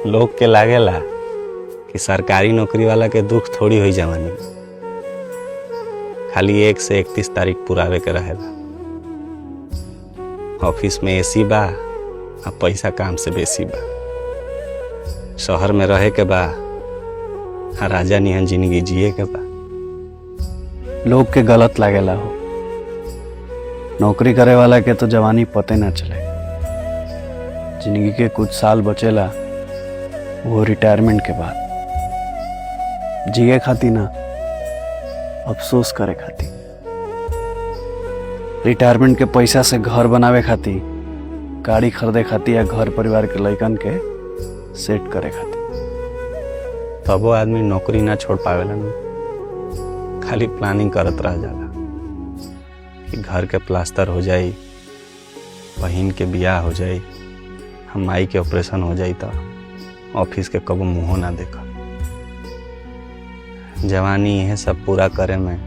लोग के लागेला कि सरकारी नौकरी वाला के दुख थोड़ी होई जवानी में, खाली 1 से 31 तारीख पुरावे के रहेला। ऑफिस में एसी बा आ पैसा काम से बेसी बा। शहर में रहे के बा आ राजा निहन जिंदगी जिए के बा। लोग के गलत लागेला हो, नौकरी करे वाला के तो जवानी पते ना चले। जिंदगी के कुछ साल बचेला वो रिटायरमेंट के बाद, जिए खाती ना अफसोस करे खाती। रिटायरमेंट के पैसा से घर बनावे खाती, गाड़ी खरीदे खाती या घर परिवार के लइकन के सेट करे खाती। तबो आदमी नौकरी ना छोड़ पावेला न, खाली प्लानिंग करत रह जाला कि घर के प्लास्टर हो जाई, बहिन के बियाह हो जाई, हम माई के ऑपरेशन हो जाई तो ऑफिस के कबो मुंहो ना देखा। जवानी यह सब पूरा करे में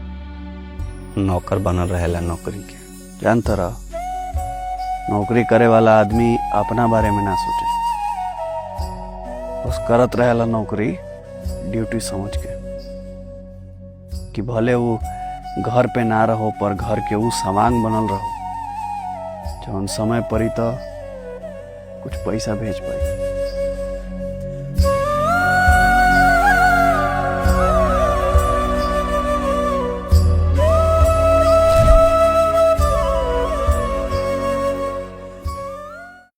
नौकर बनल रहेला नौकरी के। जानता रह, नौकरी करे वाला आदमी अपना बारे में ना सोचे, बस करत रहेला नौकरी ड्यूटी समझ के कि भले वो घर पे ना रहो पर घर के वो सामान बनल रहो जौन समय पड़ी तो कुछ पैसा भेज पाई।